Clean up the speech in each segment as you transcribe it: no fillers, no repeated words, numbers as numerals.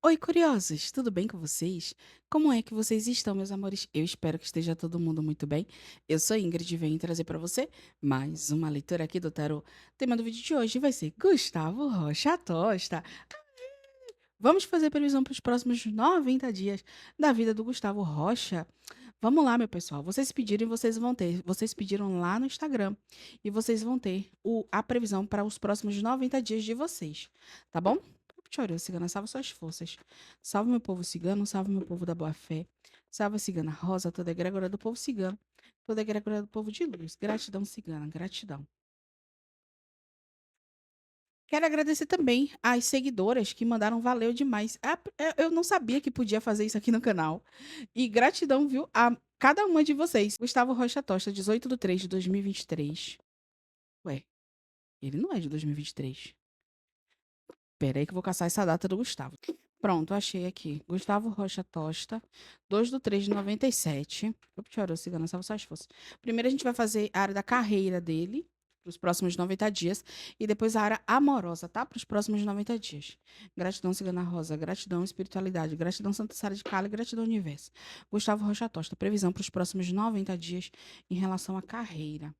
Oi, curiosos, tudo bem com vocês? Como é que vocês estão, meus amores? Eu espero que esteja todo mundo muito bem. Eu sou Ingrid e venho trazer para você mais uma leitura aqui do tarô. O tema do vídeo de hoje vai ser Gustavo Rocha Tosta. Vamos fazer previsão para os próximos 90 dias da vida do Gustavo Rocha. Vamos lá, meu pessoal. Vocês pediram e vocês vão ter. Vocês pediram lá no Instagram e vocês vão ter a previsão para os próximos 90 dias de vocês, tá bom? Chorou, cigana, salva suas forças. Salve meu povo cigano, salve meu povo da boa-fé. Salve a cigana rosa, toda egrégora do povo cigano, toda egrégora do povo de luz. Gratidão, cigana, gratidão. Quero agradecer também às seguidoras que mandaram valeu demais. Eu não sabia que podia fazer isso aqui no canal. E gratidão, viu, a cada uma de vocês. Gustavo Rocha Tosta, 18/3/2023. Ué, ele não é de 2023. Pera aí que eu vou caçar essa data do Gustavo. Pronto, achei aqui. Gustavo Rocha Tosta, 2/3/97. Opa, chorou, cigana, salva suas forças. Primeiro a gente vai fazer a área da carreira dele, para os próximos 90 dias, e depois a área amorosa, tá? Para os próximos 90 dias. Gratidão, cigana rosa, gratidão, espiritualidade, gratidão, Santa Sara de Cala, gratidão, universo. Gustavo Rocha Tosta, previsão para os próximos 90 dias em relação à carreira.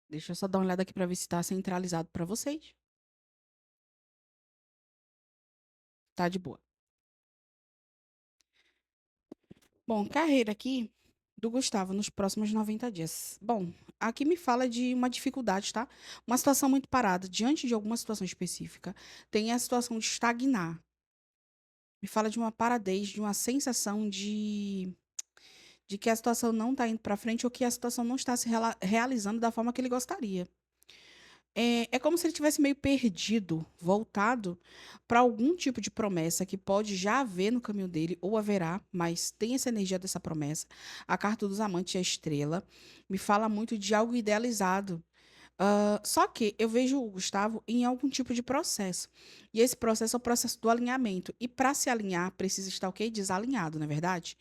Deixa eu só dar uma olhada aqui para ver se está centralizado para vocês. Tá de boa. Bom, carreira aqui do Gustavo nos próximos 90 dias. Bom, aqui me fala de uma dificuldade, tá? Uma situação muito parada, diante de alguma situação específica. Tem a situação de estagnar. Me fala de uma paradez, de uma sensação de que a situação não está indo para frente ou que a situação não está se realizando da forma que ele gostaria. É como se ele tivesse meio perdido, voltado para algum tipo de promessa que pode já haver no caminho dele, ou haverá, mas tem essa energia dessa promessa. A carta dos amantes e a estrela me fala muito de algo idealizado. Só que eu vejo o Gustavo em algum tipo de processo. E esse processo é o processo do alinhamento. E para se alinhar, precisa estar o quê? Desalinhado, não é verdade?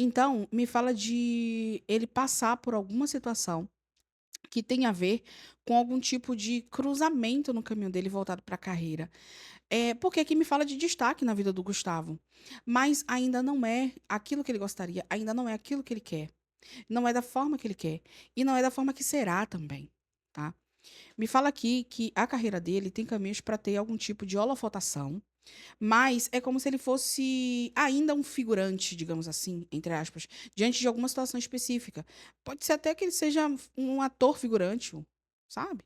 Então, me fala de ele passar por alguma situação que tem a ver com algum tipo de cruzamento no caminho dele voltado para a carreira. Porque aqui me fala de destaque na vida do Gustavo, mas ainda não é aquilo que ele gostaria, ainda não é aquilo que ele quer, não é da forma que ele quer e não é da forma que será também, tá? Me fala aqui que a carreira dele tem caminhos para ter algum tipo de holofotação, mas é como se ele fosse ainda um figurante, digamos assim, entre aspas, diante de alguma situação específica. Pode ser até que ele seja um ator figurante, sabe?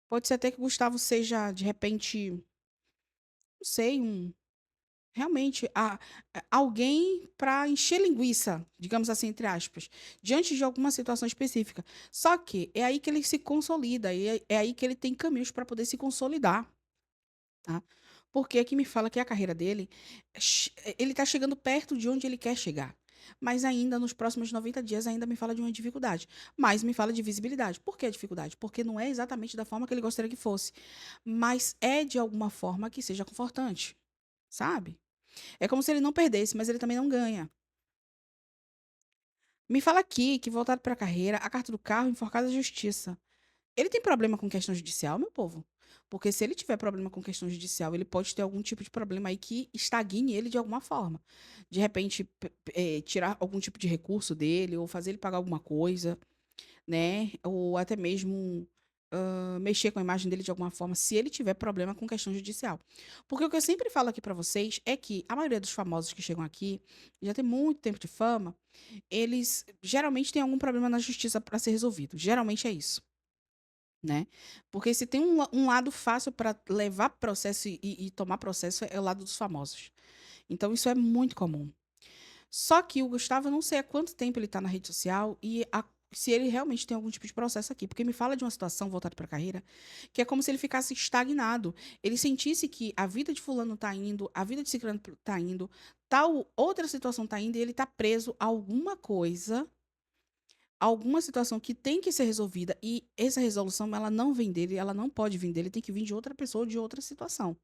Pode ser até que o Gustavo seja, de repente, não sei, realmente alguém para encher linguiça, digamos assim, entre aspas, diante de alguma situação específica. Só que é aí que ele se consolida, e é aí que ele tem caminhos para poder se consolidar. Tá? Porque aqui me fala que a carreira dele, ele está chegando perto de onde ele quer chegar. Mas ainda nos próximos 90 dias ainda me fala de uma dificuldade. Mas me fala de visibilidade. Por que a dificuldade? Porque não é exatamente da forma que ele gostaria que fosse. Mas é de alguma forma que seja confortante. Sabe? É como se ele não perdesse, mas ele também não ganha. Me fala aqui que voltado para a carreira, a carta do carro enforcada à justiça. Ele tem problema com questão judicial, meu povo? Porque se ele tiver problema com questão judicial, ele pode ter algum tipo de problema aí que estagne ele de alguma forma. De repente, tirar algum tipo de recurso dele, ou fazer ele pagar alguma coisa, né? Ou até mesmo mexer com a imagem dele de alguma forma, se ele tiver problema com questão judicial. Porque o que eu sempre falo aqui pra vocês é que a maioria dos famosos que chegam aqui, já tem muito tempo de fama, eles geralmente têm algum problema na justiça para ser resolvido. Geralmente é isso, né? Porque se tem um lado fácil para levar processo e tomar processo é o lado dos famosos. Então isso é muito comum. Só que o Gustavo, eu não sei há quanto tempo ele está na rede social e se ele realmente tem algum tipo de processo aqui. Porque me fala de uma situação voltada para a carreira que é como se ele ficasse estagnado. Ele sentisse que a vida de fulano tá indo, a vida de ciclano tá indo, outra situação tá indo e ele tá preso a alguma coisa, alguma situação que tem que ser resolvida e essa resolução ela não vem dele, ela não pode vir dele, tem que vir de outra pessoa ou de outra situação.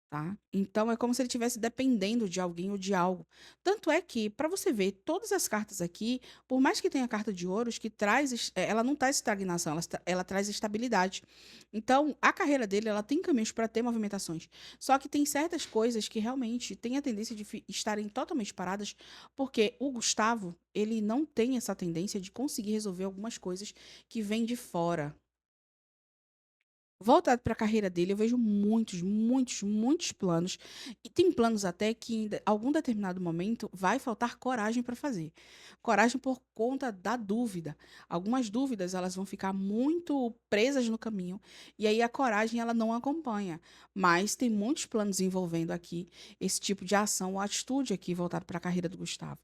Tá? Então é como se ele estivesse dependendo de alguém ou de algo. Tanto é que, para você ver, todas as cartas aqui, por mais que tenha a carta de ouros, que traz, ela não traz estagnação, ela traz estabilidade. Então, a carreira dele, ela tem caminhos para ter movimentações. Só que tem certas coisas que realmente têm a tendência de estarem totalmente paradas, porque o Gustavo, ele não tem essa tendência de conseguir resolver algumas coisas que vêm de fora. Voltado para a carreira dele, eu vejo muitos, muitos, muitos planos. E tem planos até que em algum determinado momento vai faltar coragem para fazer. Coragem por conta da dúvida. Algumas dúvidas, elas vão ficar muito presas no caminho, e aí a coragem ela não acompanha. Mas tem muitos planos envolvendo aqui esse tipo de ação ou atitude aqui voltado para a carreira do Gustavo.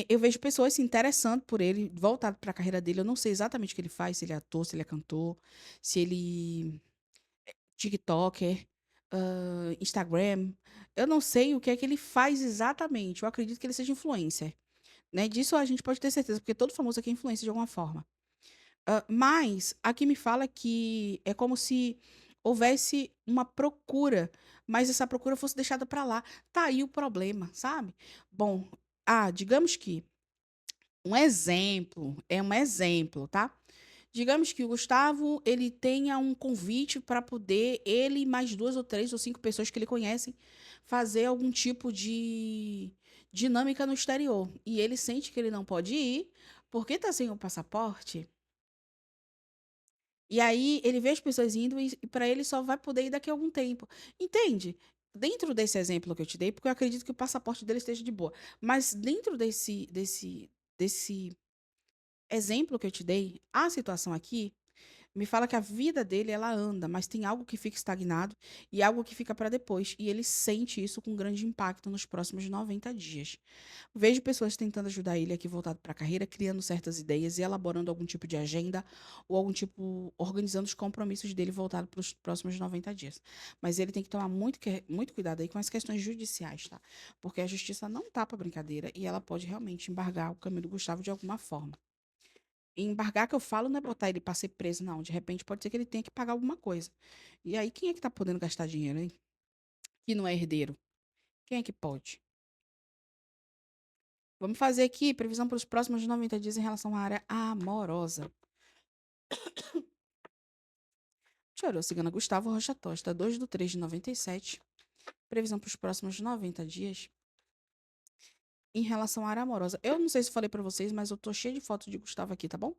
Eu vejo pessoas se interessando por ele, voltado para a carreira dele. Eu não sei exatamente o que ele faz, se ele é ator, se ele é cantor, se ele TikToker, Instagram. Eu não sei o que é que ele faz exatamente. Eu acredito que ele seja influencer, né? Disso a gente pode ter certeza, porque todo famoso aqui é influencer de alguma forma. Mas aqui me fala que é como se houvesse uma procura, mas essa procura fosse deixada para lá. Tá aí o problema, sabe? Bom, digamos que um exemplo, tá? Digamos que o Gustavo, ele tenha um convite para poder ele e mais 2 ou 3 ou 5 pessoas que ele conhecem fazer algum tipo de dinâmica no exterior. E ele sente que ele não pode ir, porque tá sem o passaporte. E aí ele vê as pessoas indo e para ele só vai poder ir daqui a algum tempo. Entende? Dentro desse exemplo que eu te dei, porque eu acredito que o passaporte dele esteja de boa, mas dentro desse exemplo que eu te dei, a situação aqui me fala que a vida dele, ela anda, mas tem algo que fica estagnado e algo que fica para depois. E ele sente isso com grande impacto nos próximos 90 dias. Vejo pessoas tentando ajudar ele aqui voltado para a carreira, criando certas ideias e elaborando algum tipo de agenda ou algum tipo, organizando os compromissos dele voltado para os próximos 90 dias. Mas ele tem que tomar muito cuidado aí com as questões judiciais, tá? Porque a justiça não tá para brincadeira e ela pode realmente embargar o caminho do Gustavo de alguma forma. E embargar que eu falo não é botar ele para ser preso, não. De repente pode ser que ele tenha que pagar alguma coisa. E aí, quem é que tá podendo gastar dinheiro, hein? Que não é herdeiro. Quem é que pode? Vamos fazer aqui previsão para os próximos 90 dias em relação à área amorosa. Chorou, cigana Gustavo Rocha Tosta, 2/3/97. Previsão para os próximos 90 dias em relação à área amorosa. Eu não sei se falei para vocês, mas eu tô cheia de fotos de Gustavo aqui, tá bom?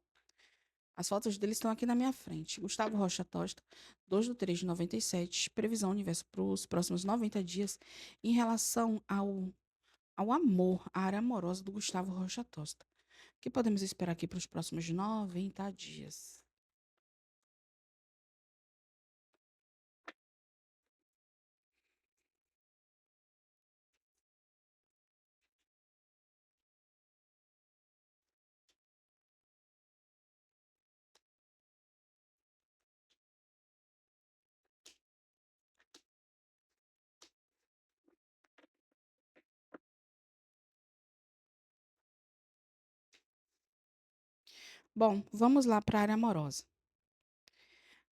As fotos deles estão aqui na minha frente. Gustavo Rocha Tosta, 2/3/97. Previsão universo para os próximos 90 dias em relação ao amor, à área amorosa do Gustavo Rocha Tosta. O que podemos esperar aqui para os próximos 90 dias? Bom, vamos lá para a área amorosa.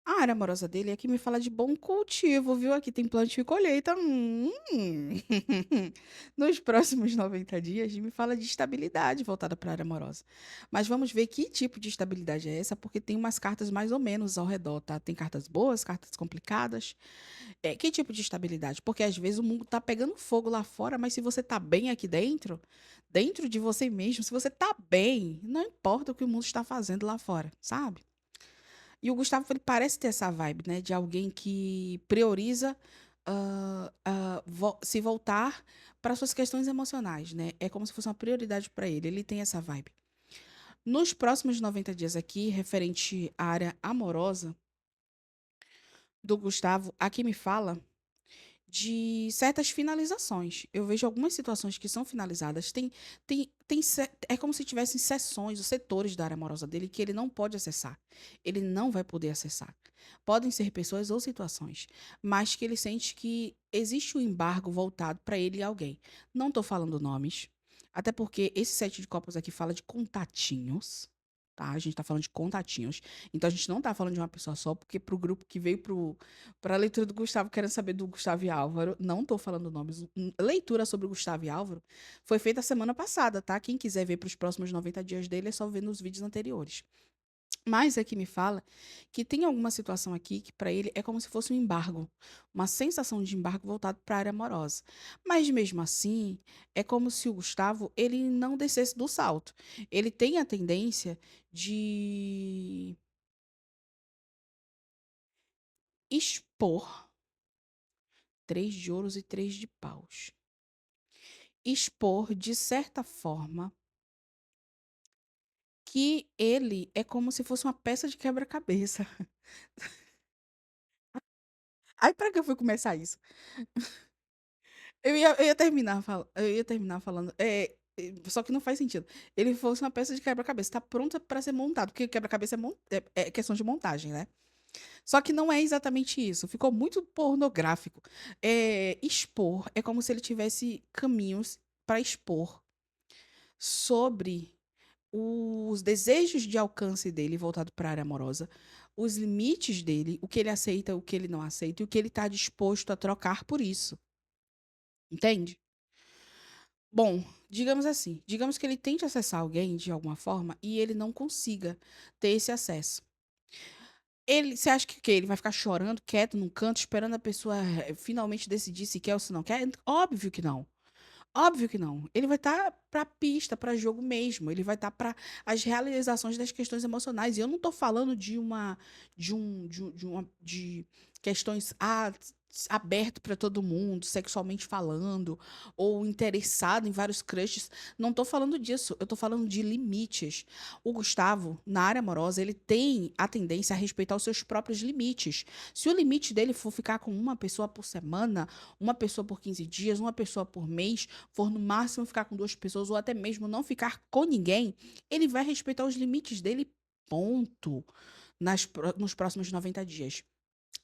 A área amorosa dele aqui me fala de bom cultivo, viu? Aqui tem plantio e colheita. Nos próximos 90 dias, me fala de estabilidade voltada para a área amorosa. Mas vamos ver que tipo de estabilidade é essa, porque tem umas cartas mais ou menos ao redor, tá? Tem cartas boas, cartas complicadas. Que tipo de estabilidade? Porque às vezes o mundo tá pegando fogo lá fora, mas se você tá bem aqui dentro, dentro de você mesmo, se você tá bem, não importa o que o mundo está fazendo lá fora, sabe? E o Gustavo, ele parece ter essa vibe, né? De alguém que prioriza se voltar para suas questões emocionais, né? É como se fosse uma prioridade para ele. Ele tem essa vibe. Nos próximos 90 dias aqui, referente à área amorosa do Gustavo, aqui me fala de certas finalizações. Eu vejo algumas situações que são finalizadas. É como se tivessem seções, os setores da área amorosa dele que ele não pode acessar. Ele não vai poder acessar. Podem ser pessoas ou situações, mas que ele sente que existe um embargo voltado para ele e alguém. Não estou falando nomes, até porque esse sete de copas aqui fala de contatinhos. Tá? A gente está falando de contatinhos. Então a gente não está falando de uma pessoa só, porque pro grupo que veio para a leitura do Gustavo, querendo saber do Gustavo e Álvaro, não estou falando nomes. Leitura sobre o Gustavo e Álvaro foi feita semana passada, tá? Quem quiser ver para os próximos 90 dias dele é só ver nos vídeos anteriores. Mas aqui me fala que tem alguma situação aqui que para ele é como se fosse um embargo, uma sensação de embargo voltado para a área amorosa. Mas mesmo assim, é como se o Gustavo ele não descesse do salto. Ele tem a tendência de expor três de ouros e três de paus. Expor, de certa forma, que ele é como se fosse uma peça de quebra-cabeça. Aí, para que eu fui começar isso? Eu ia terminar falando. Só que não faz sentido. Ele fosse uma peça de quebra-cabeça, tá pronta para ser montado, porque quebra-cabeça é questão de montagem, né? Só que não é exatamente isso. Ficou muito pornográfico. Expor é como se ele tivesse caminhos para expor sobre os desejos de alcance dele voltado para a área amorosa, os limites dele, o que ele aceita, o que ele não aceita e o que ele está disposto a trocar por isso. Entende? Bom, digamos assim, digamos que ele tente acessar alguém de alguma forma e ele não consiga ter esse acesso. Você acha que o quê? Ele vai ficar chorando, quieto num canto, esperando a pessoa finalmente decidir se quer ou se não quer? Óbvio que não. Óbvio que não. Ele vai estar para pista, para jogo mesmo. Ele vai estar para as realizações das questões emocionais. E eu não estou falando de questões aberto para todo mundo, sexualmente falando, ou interessado em vários crushes. Não estou falando disso. Eu estou falando de limites. O Gustavo, na área amorosa, ele tem a tendência a respeitar os seus próprios limites. Se o limite dele for ficar com uma pessoa por semana, uma pessoa por 15 dias, uma pessoa por mês, for no máximo ficar com duas pessoas ou até mesmo não ficar com ninguém, ele vai respeitar os limites dele, ponto, nos próximos 90 dias.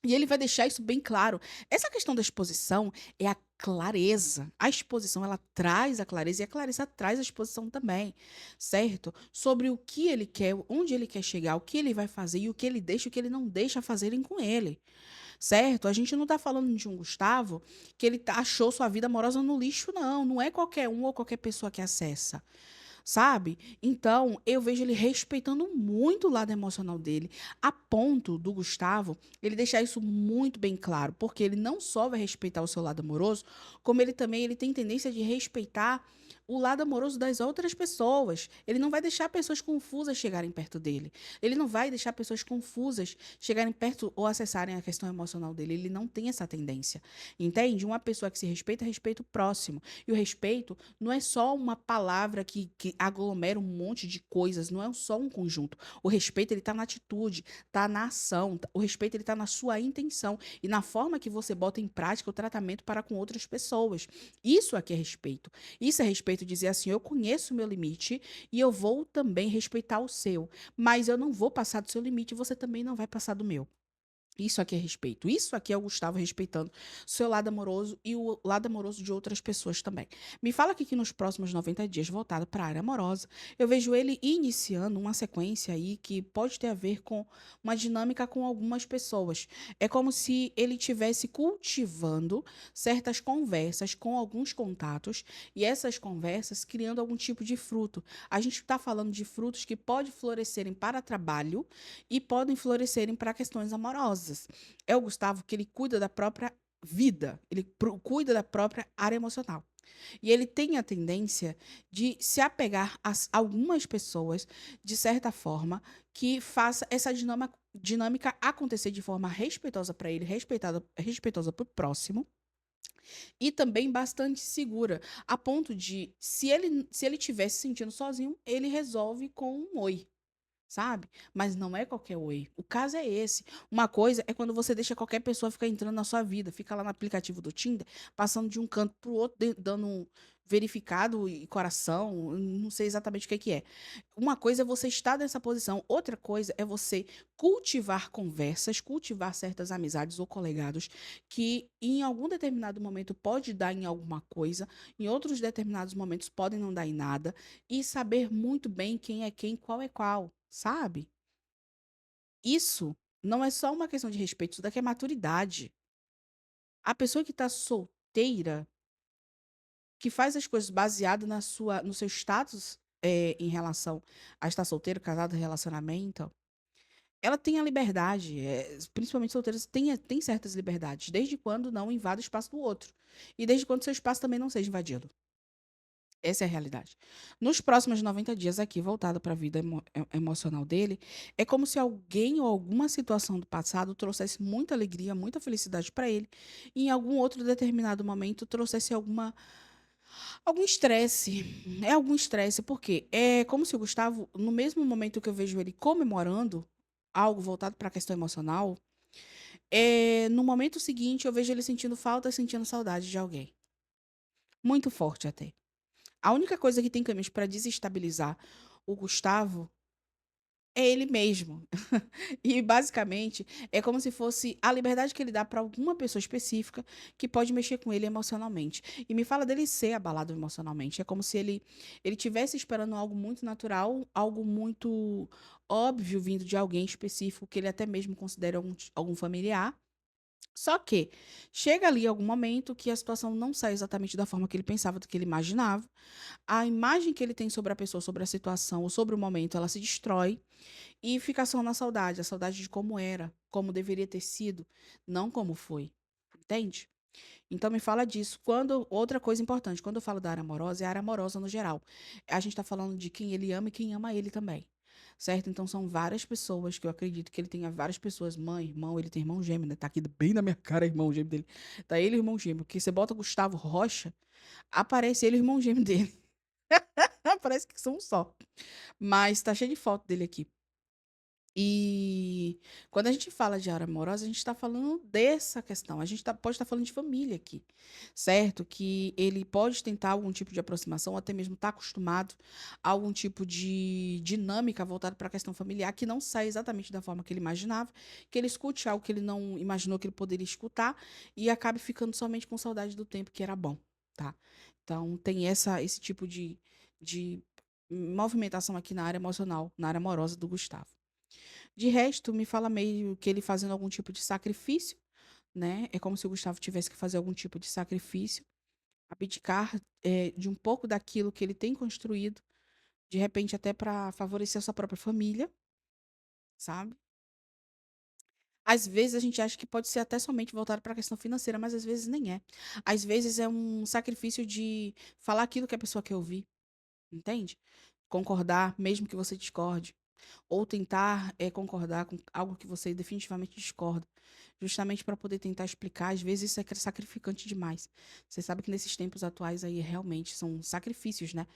E ele vai deixar isso bem claro. Essa questão da exposição é a clareza. A exposição, ela traz a clareza e a clareza traz a exposição também, certo? Sobre o que ele quer, onde ele quer chegar, o que ele vai fazer e o que ele deixa e o que ele não deixa fazerem com ele, certo? A gente não tá falando de um Gustavo que ele achou sua vida amorosa no lixo, não. Não é qualquer um ou qualquer pessoa que acessa. Sabe? Então, eu vejo ele respeitando muito o lado emocional dele, a ponto do Gustavo, ele deixar isso muito bem claro, porque ele não só vai respeitar o seu lado amoroso, como ele tem tendência de respeitar o lado amoroso das outras pessoas. Ele não vai deixar pessoas confusas chegarem perto dele. Ele não vai deixar pessoas confusas chegarem perto ou acessarem a questão emocional dele. Ele não tem essa tendência. Entende? Uma pessoa que se respeita, respeita o próximo. E o respeito não é só uma palavra que aglomera um monte de coisas, não é só um conjunto. O respeito, ele tá na atitude, tá na ação. O respeito, ele tá na sua intenção e na forma que você bota em prática o tratamento para com outras pessoas. Isso aqui é respeito. Isso é respeito dizer assim, eu conheço o meu limite e eu vou também respeitar o seu, mas eu não vou passar do seu limite e você também não vai passar do meu. Isso aqui é respeito. Isso aqui é o Gustavo respeitando o seu lado amoroso e o lado amoroso de outras pessoas também. Me fala aqui que nos próximos 90 dias, voltado para a área amorosa, eu vejo ele iniciando uma sequência aí que pode ter a ver com uma dinâmica com algumas pessoas. É como se ele estivesse cultivando certas conversas com alguns contatos e essas conversas criando algum tipo de fruto. A gente está falando de frutos que podem florescerem para trabalho e podem florescerem para questões amorosas. É o Gustavo que ele cuida da própria vida, ele cuida da própria área emocional. E ele tem a tendência de se apegar a algumas pessoas, de certa forma, que faça essa dinâmica acontecer de forma respeitosa para ele, respeitosa para o próximo, e também bastante segura, a ponto de, se ele estiver se sentindo sozinho, ele resolve com um oi, sabe? Mas não é qualquer oi. O caso é esse. Uma coisa é quando você deixa qualquer pessoa ficar entrando na sua vida, fica lá no aplicativo do Tinder, passando de um canto pro outro, dando um verificado e coração, não sei exatamente o que que é. Uma coisa é você estar nessa posição, outra coisa é você cultivar conversas, cultivar certas amizades ou colegados que em algum determinado momento pode dar em alguma coisa, em outros determinados momentos podem não dar em nada, e saber muito bem quem é quem, qual é qual, sabe? Isso não é só uma questão de respeito, isso daqui é maturidade. A pessoa que está solteira, que faz as coisas baseado no seu status em relação a estar solteiro, casado, relacionamento, ela tem a liberdade, principalmente solteiras, tem certas liberdades, desde quando não invada o espaço do outro. E desde quando seu espaço também não seja invadido. Essa é a realidade. Nos próximos 90 dias aqui, voltado para a vida emocional dele, é como se alguém ou alguma situação do passado trouxesse muita alegria, muita felicidade para ele, e em algum outro determinado momento trouxesse algum estresse. É algum estresse, porque é como se o Gustavo, no mesmo momento que eu vejo ele comemorando algo voltado para a questão emocional, no momento seguinte eu vejo ele sentindo falta, sentindo saudade de alguém. Muito forte até. A única coisa que tem caminhos para desestabilizar o Gustavo é ele mesmo. E basicamente é como se fosse a liberdade que ele dá para alguma pessoa específica que pode mexer com ele emocionalmente. E me fala dele ser abalado emocionalmente. É como se ele tivesse esperando algo muito natural, algo muito óbvio vindo de alguém específico que ele até mesmo considera algum familiar. Só que chega ali algum momento que a situação não sai exatamente da forma que ele pensava, do que ele imaginava. A imagem que ele tem sobre a pessoa, sobre a situação ou sobre o momento, ela se destrói e fica só na saudade, a saudade de como era, como deveria ter sido, não como foi. Entende? Então me fala disso. Outra coisa importante, quando eu falo da área amorosa, é a área amorosa no geral. A gente está falando de quem ele ama e quem ama ele também. Certo? Então são várias pessoas que eu acredito que ele tenha várias pessoas, mãe, irmão, ele tem irmão gêmeo, né? Tá aqui bem na minha cara, irmão gêmeo dele. Tá ele e o irmão gêmeo, que você bota Gustavo Rocha, aparece ele e o irmão gêmeo dele. Parece que são um só. Mas tá cheio de foto dele aqui. E quando a gente fala de área amorosa, a gente está falando dessa questão. A gente pode estar falando de família aqui, certo? Que ele pode tentar algum tipo de aproximação, ou até mesmo estar acostumado a algum tipo de dinâmica voltada para a questão familiar, que não sai exatamente da forma que ele imaginava, que ele escute algo que ele não imaginou que ele poderia escutar e acabe ficando somente com saudade do tempo que era bom, tá? Então, tem esse tipo de movimentação aqui na área emocional, na área amorosa do Gustavo. De resto, me fala meio que ele fazendo algum tipo de sacrifício, né? É como se o Gustavo tivesse que fazer algum tipo de sacrifício, abdicar de um pouco daquilo que ele tem construído, de repente até para favorecer a sua própria família, sabe? Às vezes a gente acha que pode ser até somente voltado para a questão financeira, mas às vezes nem é. Às vezes é um sacrifício de falar aquilo que a pessoa quer ouvir, entende? Concordar, mesmo que você discorde. Ou tentar concordar com algo que você definitivamente discorda, justamente para poder tentar explicar. Às vezes isso é sacrificante demais. Você sabe que nesses tempos atuais aí realmente são sacrifícios, né?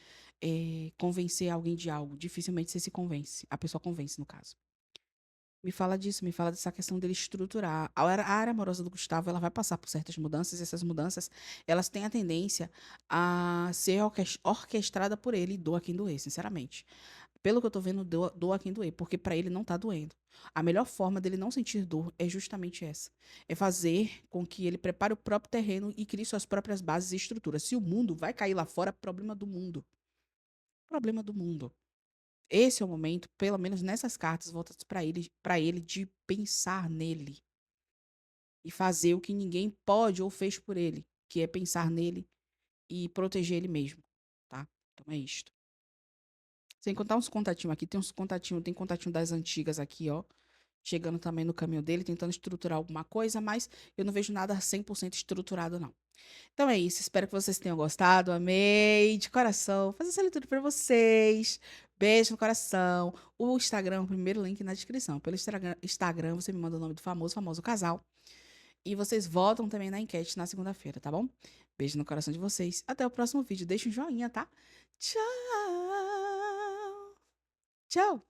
Convencer alguém de algo, dificilmente você se convence. A pessoa convence, no caso. Me fala disso, me fala dessa questão dele estruturar. A área amorosa do Gustavo, ela vai passar por certas mudanças, e essas mudanças, elas têm a tendência a ser orquestrada por ele, e doa quem doer, sinceramente. Pelo que eu tô vendo, doa quem doer, porque pra ele não tá doendo. A melhor forma dele não sentir dor é justamente essa. É fazer com que ele prepare o próprio terreno e crie suas próprias bases e estruturas. Se o mundo vai cair lá fora, problema do mundo. Problema do mundo. Esse é o momento, pelo menos nessas cartas voltadas para ele de pensar nele e fazer o que ninguém pode ou fez por ele, que é pensar nele e proteger ele mesmo, tá? Então é isto. Sem contar uns contatinhos aqui, tem contatinho das antigas aqui, ó, chegando também no caminho dele, tentando estruturar alguma coisa, mas eu não vejo nada 100% estruturado, não. Então é isso, espero que vocês tenham gostado, amei, de coração, fazer essa leitura para vocês. Beijo no coração. O Instagram, o primeiro link na descrição. Pelo Instagram, você me manda o nome do famoso casal. E vocês votam também na enquete na segunda-feira, tá bom? Beijo no coração de vocês. Até o próximo vídeo. Deixa um joinha, tá? Tchau! Tchau!